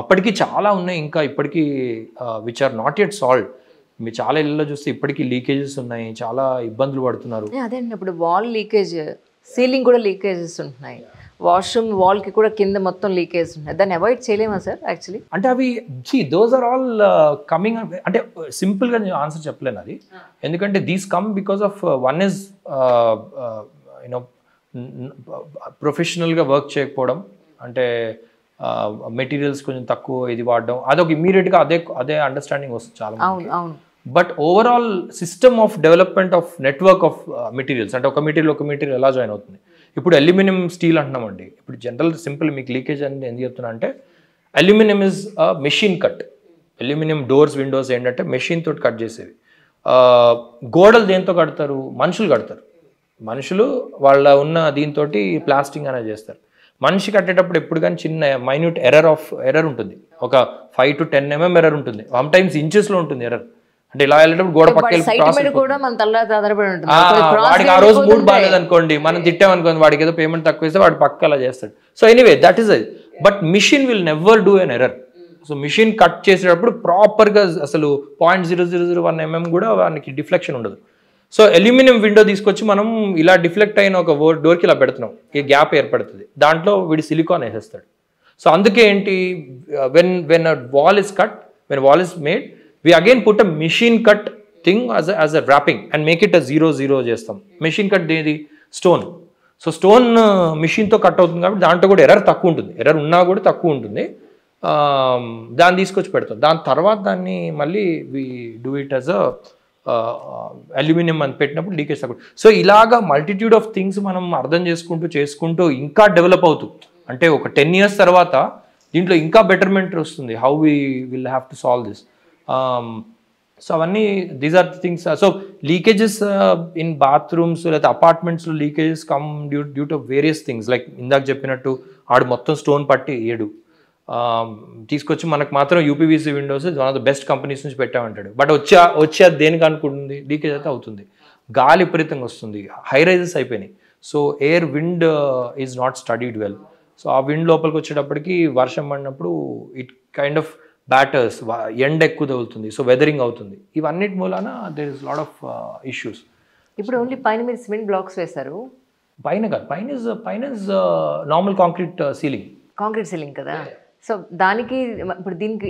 అప్పటికి చాలా ఉన్నాయి ఇంకా ఇప్పటికీ which are not yet solved. మీరు చాలా ఇళ్ళలో చూస్తే ఇప్పటికీ లీకేజెస్ ఉన్నాయి, చాలా ఇబ్బందులు పడుతున్నారు. అదే అండి, ఇప్పుడు వాల్ లీకేజ్, సీలింగ్ కూడా లీకేజెస్ ఉంటున్నాయి, వాష్రూమ్ వాల్కి కూడా కింద మొత్తం లీకేజ్ ఉన్నాయి. దాన్ని అవాయిడ్ చేయలేమా సార్ యాక్చువల్లీ? అంటే అవి దోస్ ఆర్ ఆల్ కమింగ్. అంటే సింపుల్గా నేను ఆన్సర్ చెప్పలేను అది, ఎందుకంటే these come because of one is you know ప్రొఫెషనల్గా వర్క్ చేయకపోవడం, అంటే మెటీరియల్స్ కొంచెం తక్కువ ఇది వాడడం, అదొక ఇమీడియట్గా అదే అండర్స్టాండింగ్ వస్తుంది చాలా మంది. But overall system of development of network of materials, అంటే ఒక మెటీరియల్ ఎలా జాయిన్ అవుతుంది. ఇప్పుడు అల్యూమినియం స్టీల్ అంటున్నామండి. ఇప్పుడు జనరల్ సింపుల్ మీకు లీకేజ్ అని ఎందుకు చెప్తున్నా అంటే, aluminium is machine cut. Aluminium doors Windows ఏంటంటే మెషిన్ తోటి కట్ చేసేవి. గోడలు దేంతో కడతారు? మనుషులు కడతారు. మనుషులు వాళ్ళ ఉన్న దీంతో ప్లాస్టింగ్ అనేది చేస్తారు. మనిషి కట్టేటప్పుడు ఎప్పుడు కానీ చిన్న మైన్యూట్ ఎర్రర్ ఉంటుంది. ఒక 5 to 10 mm ఎర్రర్ ఉంటుంది. వన్ టైమ్స్ ఇంచెస్లో ఉంటుంది ఎర్రర్. అంటే ఇలా వెళ్ళేటప్పుడు గోడ పక్క వాడికి ఆ రోజు మూడ్ బాగాలేదు అనుకోండి, మనం తిట్టామనుకోండి, వాడికి ఏదో పేమెంట్ తక్కువ ఇస్తే వాడు పక్క అలా చేస్తాడు. సో ఎనీవే దట్ ఈస్ అది. But machine will never do an error. So machine cut చేసేటప్పుడు ప్రాపర్గా అసలు 0.0001 mm కూడా వానికి డిఫ్లెక్షన్ ఉండదు. సో అల్యూమినియం విండో తీసుకొచ్చి మనం ఇలా డిఫ్లెక్ట్ అయిన ఒక డోర్కి ఇలా పెడుతున్నాం, ఈ గ్యాప్ ఏర్పడుతుంది, దాంట్లో వీడి సిలికాన్ వేసేస్తాడు. సో అందుకే ఏంటి, when wall is cut, when wall is made, we again put a machine cut thing as a wrapping and make it a 0-0 చేస్తాం. మెషిన్ కట్ దేది స్టోన్. సో స్టోన్ మిషన్తో కట్ అవుతుంది కాబట్టి దాంట్లో కూడా ఎర్రర్ తక్కువ ఉంటుంది, ఎర్రర్ ఉన్నా కూడా తక్కువ ఉంటుంది. దాన్ని తీసుకొచ్చి పెడతాం. దాని తర్వాత దాన్ని మళ్ళీ we do it as aluminium అని పెట్టినప్పుడు లీకేజ్ తక్కువ. సో ఇలాగా మల్టిట్యూడ్ ఆఫ్ థింగ్స్ మనం అర్థం చేసుకుంటూ ఇంకా డెవలప్ అవుతూ, అంటే ఒక 10 years తర్వాత దీంట్లో ఇంకా బెటర్మెంట్ వస్తుంది. How we will have to solve this. So అవన్నీ these are the things. So leakages in bathrooms లేదా అపార్ట్మెంట్స్లో leakages come due to various things. Like ఇందాక చెప్పినట్టు ఆడు మొత్తం స్టోన్ పట్టి ఏడు తీసుకొచ్చి మనకు మాత్రం UPVC Windows one of the best companies నుంచి పెట్టామంటాడు. బట్ వచ్చి అది దేనికి అనుకుంటుంది, లీకేజ్ అయితే అవుతుంది. గాలి విపరీతంగా వస్తుంది, హై రైజెస్ అయిపోయినాయి. So air wind is not studied well. So ఆ విండ్ లోపలికి వచ్చేటప్పటికి వర్షం పడినప్పుడు ఇట్ కైండ్ ఆఫ్ బ్యాటర్స్, ఎండ ఎక్కువ తగులుతుంది, సో వెదరింగ్ అవుతుంది. ఇవన్నిటి మూలాన there is lot of issues. ఇప్పుడు ఓన్లీ పైన మీరు సిమెంట్ బ్లాక్స్ వేశారు, పైన కాదు, పైన is normal concrete ceiling, concrete ceiling కదా. సో దానికి ఇప్పుడు దీనికి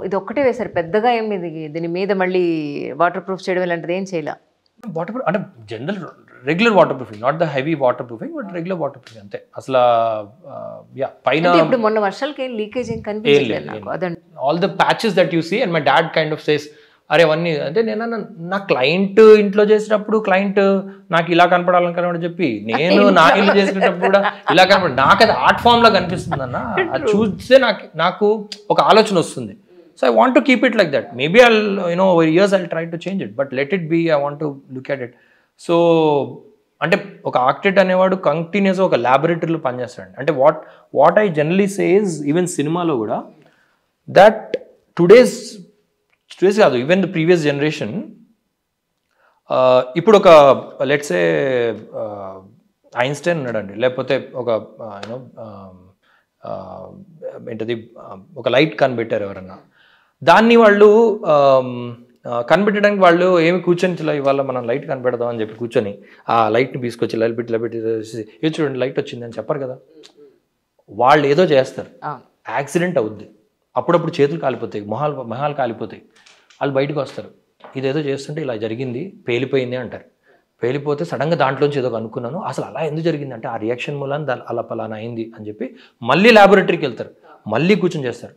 ఇది ఒక్కటే వేశారు, పెద్దగా ఏం దీని మీద మళ్ళీ వాటర్ ప్రూఫ్ చేయడం ఇలాంటిది ఏం చేయాల? వాటర్ ప్రూఫ్ అంటే general regular water proofing, not the heavy water proofing, but regular water proofing అంతే. అసలు పైన ఇప్పుడు మొన్న వర్షాలకి ఏం లీకేజ్ ఏం కనిపించలేదు. All the patches that you see and my dad kind of says, అరే అవన్నీ అంటే నేను నా క్లయింట్ ఇంట్లో చేసినప్పుడు క్లయింట్ నాకు ఇలా కనపడాలని కనబడి చెప్పి నేను నా ఇల్లు చేసినప్పుడు కూడా ఇలా కనపడి నాకు అది ఆర్ట్ ఫామ్ లా కనిపిస్తుంది అన్న. అది చూస్తే నాకు ఒక ఆలోచన వస్తుంది. So I want to keep it like that. Maybe over years I'll try to change it, but let it be. I want to look at it. So అంటే ఒక ఆర్కిటెక్ట్ అనేవాడు కంటిన్యూస్గా ఒక ల్యాబొరేటరీలో పనిచేస్తాడు. అంటే what I generally say is, even సినిమాలో కూడా దట్ టుడేస్ కాదు, ఈవెన్ ద ప్రీవియస్ జనరేషన్, ఇప్పుడు ఒక లెట్స్ సే ఐన్స్టైన్ ఉన్నాడండి, లేకపోతే ఒక ఏంటది ఒక లైట్ కనిపెట్టారు ఎవరన్నా, దాన్ని వాళ్ళు కనిపెట్టడానికి వాళ్ళు ఏమి కూర్చొని ఇవాళ మనం లైట్ కనిపెడదాం అని చెప్పి కూర్చొని ఆ లైట్ని తీసుకొచ్చి లైట్ ఇది చూడండి లైట్ వచ్చింది అని చెప్పరు కదా. వాళ్ళు ఏదో చేస్తారు, యాక్సిడెంట్ అవుద్ది, అప్పుడప్పుడు చేతులు కాలిపోతాయి, మొహాలు కాలిపోతాయి, వాళ్ళు బయటకు వస్తారు, ఇదేదో చేస్తుంటే ఇలా జరిగింది, పేలిపోయింది అంటారు. పేలిపోతే సడన్గా దాంట్లోంచి ఏదో అనుకున్నాను, అసలు అలా ఎందుకు జరిగింది అంటే ఆ రియాక్షన్ మూలాన అలా పలానా అయింది అని చెప్పి మళ్ళీ ల్యాబొరేటరీకి వెళ్తారు, మళ్ళీ కూర్చొని చేస్తారు.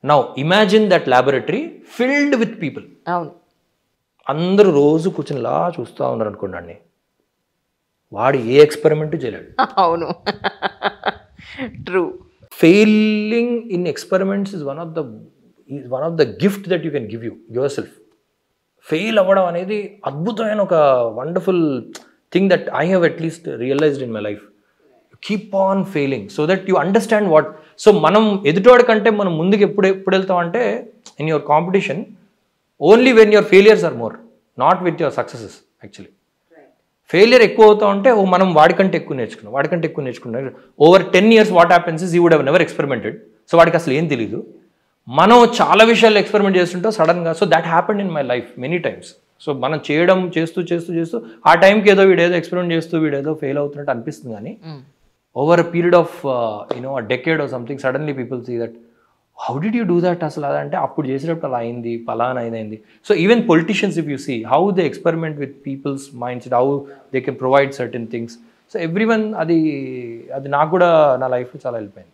Now imagine that laboratory filled with people. అవును, అందరూ రోజు కూర్చొని ఇలా చూస్తూ ఉన్నారు అనుకోండి, వాడు ఏ ఎక్స్పెరిమెంట్ చేయలేడు. అవును, true. Failing in experiments is one of the gift that you can give your self. Fail అవ్వడం అనేది అద్భుతమైన ఒక wonderful thing that I have at least realized in my life. Keep on failing so that you understand what. సో మనం ఎదుటివాడి కంటే మనం ముందుకు ఎప్పుడు వెళ్తామంటే in your competition only when your failures are more, not with your successes. Actually failure ఎక్కువ అవుతా ఉంటే మనం వాడికంటే ఎక్కువ నేర్చుకున్నాం. Over 10 years what happens is you would have never experimented, so వాడికి అసలు ఏం తెలియదు. మనం చాలా విషయాలు ఎక్స్పెరిమెంట్ చేస్తుంటాం సడన్గా. So that happened in my life many times. So మనం చేయడం చేస్తూ ఆ టైంకి ఏదో వీడేదో ఎక్స్పెరిమెంట్ చేస్తూ వీడేదో ఫెయిల్ అవుతున్నట్టు అనిపిస్తుంది. కానీ over a period of a decade or something suddenly people see that how did you do that అసలు అదంటే అప్పుడు చేసేటప్పుడు అలా అయింది, పలానా అయింది. So even politicians if you see how they experiment with people's minds, how they can provide certain things. So everyone అది నాకు కూడా నా లైఫ్లో చాలా హెల్ప్ అయింది.